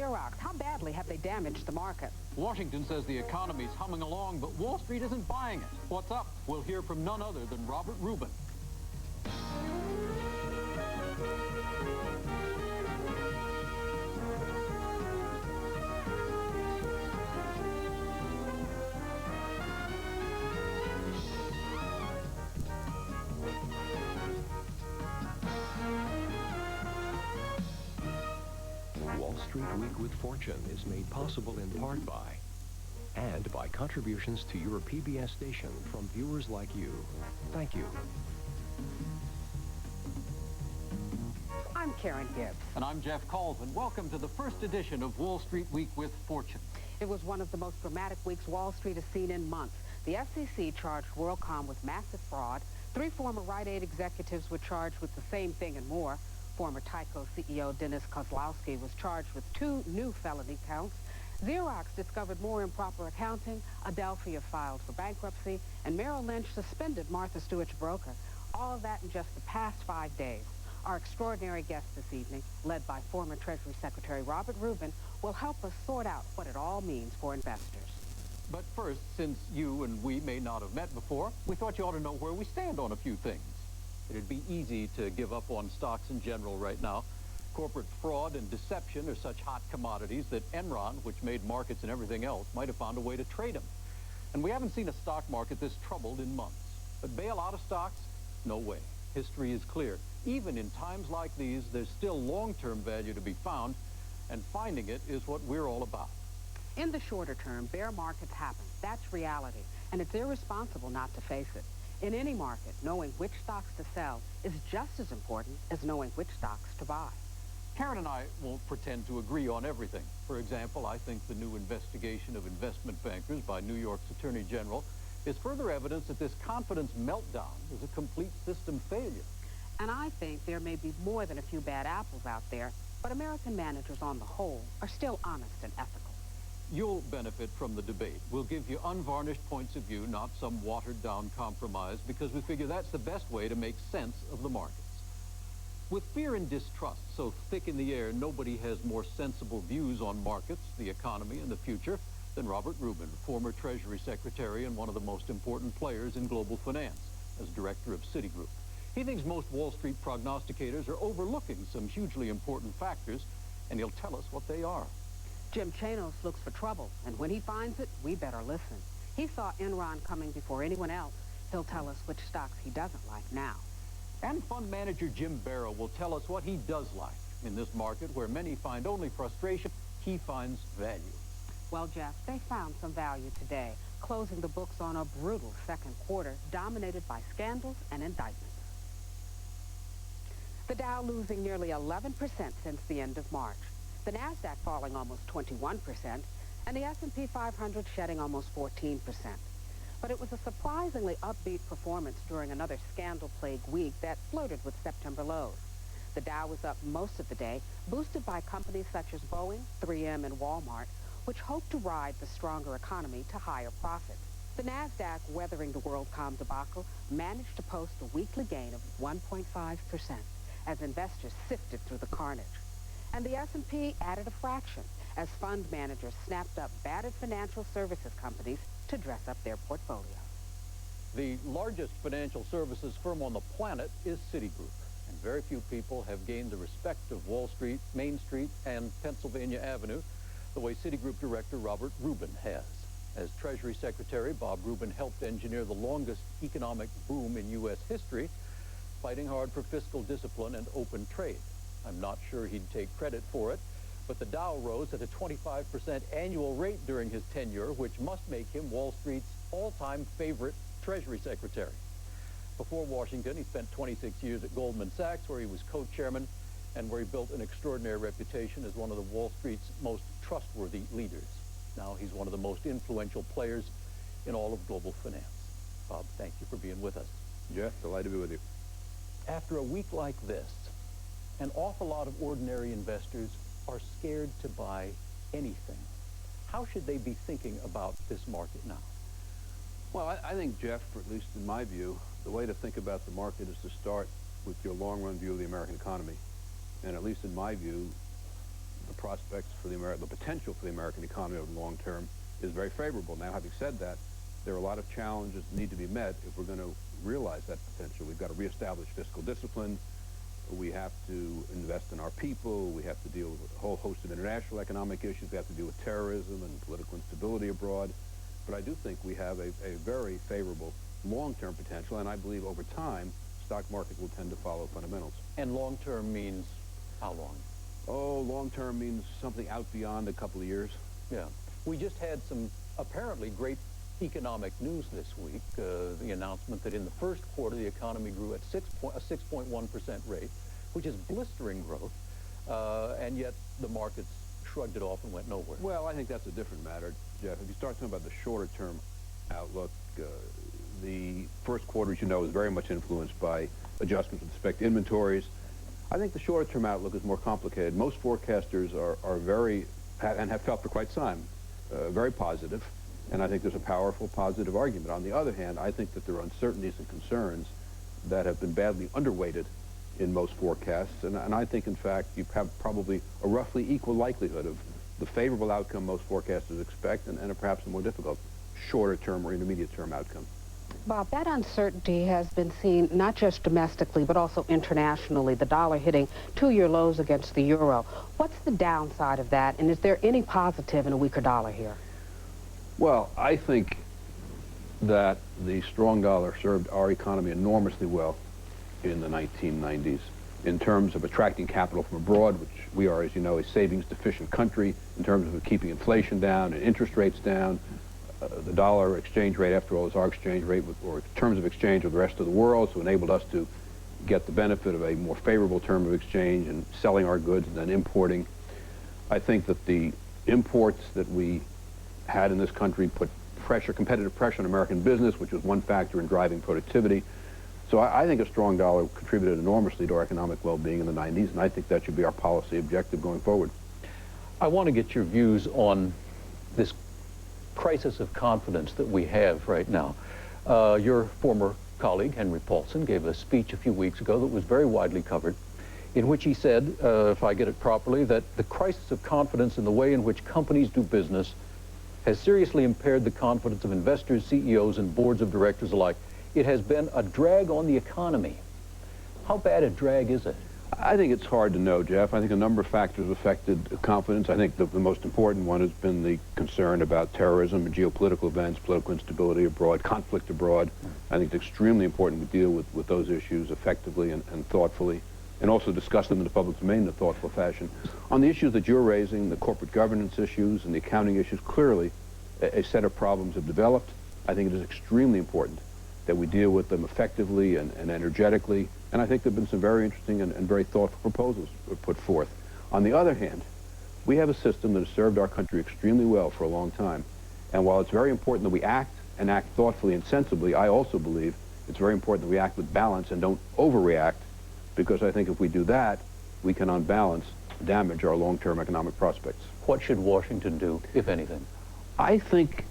Xerox. How badly have they damaged the market? Washington says the economy's humming along, but Wall Street isn't buying it. What's up? We'll hear from none other than Robert Rubin. Wall Street Week with Fortune is made possible in part by, and by contributions to your PBS station from viewers like you. Thank you. I'm Karen Gibbs. And I'm Geoff Colvin. Welcome to the first edition of Wall Street Week with Fortune. It was one of the most dramatic weeks Wall Street has seen in months. The SEC charged WorldCom with massive fraud. 3 former Rite Aid executives were charged with the same thing and more. Former Tyco CEO Dennis Kozlowski was charged with 2 new felony counts. Xerox discovered more improper accounting. Adelphia filed for bankruptcy. And Merrill Lynch suspended Martha Stewart's broker. All of that in just the past 5 days. Our extraordinary guest this evening, led by former Treasury Secretary Robert Rubin, will help us sort out what it all means for investors. But first, since you and we may not have met before, we thought you ought to know where we stand on a few things. It'd be easy to give up on stocks in general right now. Corporate fraud and deception are such hot commodities that Enron, which made markets and everything else, might have found a way to trade them. And we haven't seen a stock market this troubled in months. But bail out of stocks? No way. History is clear. Even in times like these, there's still long-term value to be found, and finding it is what we're all about. In the shorter term, bear markets happen. That's reality, and it's irresponsible not to face it. In any market, knowing which stocks to sell is just as important as knowing which stocks to buy. Karen and I won't pretend to agree on everything. For example, I think the new investigation of investment bankers by New York's Attorney General is further evidence that this confidence meltdown is a complete system failure. And I think there may be more than a few bad apples out there, but American managers on the whole are still honest and ethical. You'll benefit from the debate. We'll give you unvarnished points of view, not some watered-down compromise, because we figure that's the best way to make sense of the markets. With fear and distrust so thick in the air, nobody has more sensible views on markets, the economy, and the future than Robert Rubin, former Treasury Secretary and one of the most important players in global finance, as director of Citigroup. He thinks most Wall Street prognosticators are overlooking some hugely important factors, and he'll tell us what they are. Jim Chanos looks for trouble, and when he finds it, we better listen. He saw Enron coming before anyone else. He'll tell us which stocks he doesn't like now. And fund manager Jim Barrow will tell us what he does like. In this market where many find only frustration, he finds value. Well, Jeff, they found some value today, closing the books on a brutal second quarter dominated by scandals and indictments. The Dow losing nearly 11% since the end of March. The NASDAQ falling almost 21%, and the S&P 500 shedding almost 14%. But it was a surprisingly upbeat performance during another scandal-plagued week that flirted with September lows. The Dow was up most of the day, boosted by companies such as Boeing, 3M, and Walmart, which hoped to ride the stronger economy to higher profits. The NASDAQ, weathering the WorldCom debacle, managed to post a weekly gain of 1.5% as investors sifted through the carnage. And the S&P added a fraction as fund managers snapped up battered financial services companies to dress up their portfolios. The largest financial services firm on the planet is Citigroup, and very few people have gained the respect of Wall Street, Main Street, and Pennsylvania Avenue the way Citigroup Director Robert Rubin has. As Treasury Secretary, Bob Rubin helped engineer the longest economic boom in U.S. history, fighting hard for fiscal discipline and open trade. I'm not sure he'd take credit for it, but the Dow rose at a 25% annual rate during his tenure, which must make him Wall Street's all-time favorite Treasury Secretary. Before Washington, he spent 26 years at Goldman Sachs, where he was co-chairman and where he built an extraordinary reputation as one of the Wall Street's most trustworthy leaders. Now he's one of the most influential players in all of global finance. Bob, thank you for being with us. Jeff, delighted to be with you. After a week like this, an awful lot of ordinary investors are scared to buy anything. How should they be thinking about this market now? Well, I think, Jeff, or at least in my view, the way to think about the market is to start with your long-run view of the American economy. And at least in my view, the prospects for the potential for the American economy over the long term is very favorable. Now, having said that, there are a lot of challenges that need to be met if we're going to realize that potential. We've got to reestablish fiscal discipline. We have to invest in our people. We have to deal with a whole host of international economic issues. We have to deal with terrorism and political instability abroad. But I do think we have a very favorable long-term potential, and I believe over time, stock market will tend to follow fundamentals. And long-term means how long? Oh, long-term means something out beyond a couple of years. Yeah. We just had some apparently great economic news this week, the announcement that in the first quarter the economy grew at a 6.1% rate, which is blistering growth, and yet the markets shrugged it off and went nowhere. Well, I think that's a different matter, Jeff. If you start talking about the shorter-term outlook, the first quarter, as you know, is very much influenced by adjustments with respect to inventories. I think the shorter-term outlook is more complicated. Most forecasters are very, and have felt for quite some time, very positive. And I think there's a powerful positive argument. On the other hand, I think that there are uncertainties and concerns that have been badly underweighted in most forecasts. And I think, in fact, you have probably a roughly equal likelihood of the favorable outcome most forecasters expect and perhaps a more difficult shorter-term or intermediate-term outcome. Bob, that uncertainty has been seen not just domestically, but also internationally, the dollar hitting two-year lows against the euro. What's the downside of that, and is there any positive in a weaker dollar here? Well, I think that the strong dollar served our economy enormously well in the 1990s in terms of attracting capital from abroad, which we are, as you know, a savings-deficient country, in terms of keeping inflation down and interest rates down. The dollar exchange rate, after all, is our exchange rate or terms of exchange with the rest of the world, so enabled us to get the benefit of a more favorable term of exchange and selling our goods than importing. I think that the imports that we had in this country put competitive pressure on American business, which was one factor in driving productivity. So I think a strong dollar contributed enormously to our economic well-being in the 90s, and I think that should be our policy objective going forward. I want to get your views on this crisis of confidence that we have right now. Your former colleague, Henry Paulson, gave a speech a few weeks ago that was very widely covered, in which he said, if I get it properly, that the crisis of confidence in the way in which companies do business has seriously impaired the confidence of investors, CEOs, and boards of directors alike. It has been a drag on the economy. How bad a drag is it? I think it's hard to know, Jeff. I think a number of factors affected confidence. I think the most important one has been the concern about terrorism and geopolitical events, political instability abroad, conflict abroad. I think it's extremely important we deal with those issues effectively and thoughtfully, and also discuss them in the public domain in a thoughtful fashion. On the issues that you're raising, the corporate governance issues and the accounting issues, clearly a set of problems have developed. I think it is extremely important that we deal with them effectively and energetically, and I think there have been some very interesting and very thoughtful proposals put forth. On the other hand, we have a system that has served our country extremely well for a long time, and while it's very important that we act thoughtfully and sensibly, I also believe it's very important that we act with balance and don't overreact, because I think if we do that, we can, on balance, damage our long-term economic prospects. What should Washington do, if anything? I think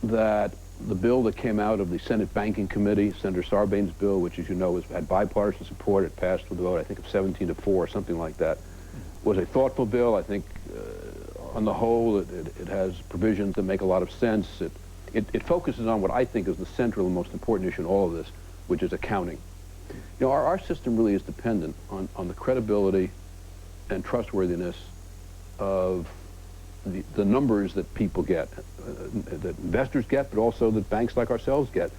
that the bill that came out of the Senate Banking Committee, Senator Sarbanes' bill, which, as you know, had bipartisan support, it passed with a vote, I think, of 17-4 or something like that, was a thoughtful bill. I think, on the whole, it has provisions that make a lot of sense. It focuses on what I think is the central and most important issue in all of this, which is accounting. You know, our system really is dependent on the credibility and trustworthiness of the numbers that people get, that investors get, but also that banks like ourselves get.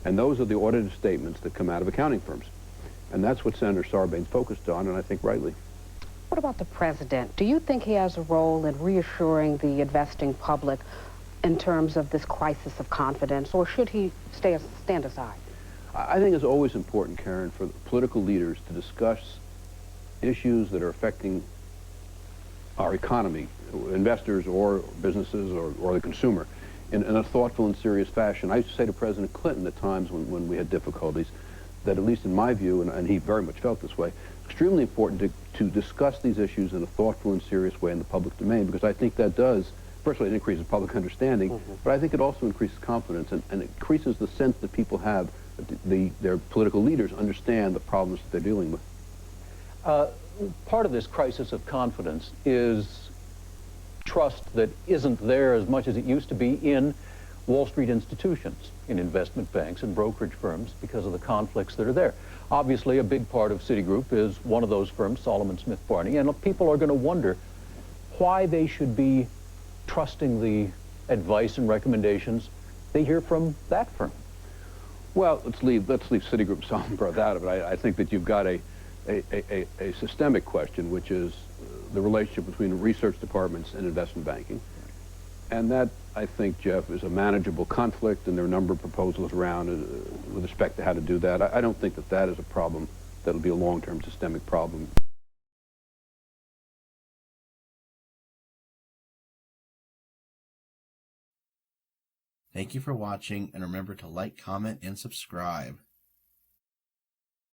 And those are the audited statements that come out of accounting firms. And that's what Senator Sarbanes focused on, and I think rightly. What about the president? Do you think he has a role in reassuring the investing public in terms of this crisis of confidence, or should he stand aside? I think it's always important, Karen, for political leaders to discuss issues that are affecting our economy, investors or businesses or the consumer, in a thoughtful and serious fashion. I used to say to President Clinton at times when we had difficulties that, at least in my view, and he very much felt this way, extremely important to discuss these issues in a thoughtful and serious way in the public domain, because I think that does, first of all, it increases public understanding, but I think it also increases confidence and it increases the sense that people have that their political leaders understand the problems that they're dealing with. Part of this crisis of confidence is trust that isn't there as much as it used to be in Wall Street institutions, in investment banks and brokerage firms, because of the conflicts that are there. Obviously, a big part of Citigroup is one of those firms, Solomon Smith Barney, and people are going to wonder why they should be trusting the advice and recommendations they hear from that firm. Well, let's leave Citigroup Solomon Brothers out of it. I think that you've got a systemic question, which is the relationship between research departments and investment banking. And that, I think, Geoff, is a manageable conflict, and there are a number of proposals around with respect to how to do that. I don't think that that is a problem that'll be a long-term systemic problem. Thank you for watching, and remember to like, comment, and subscribe.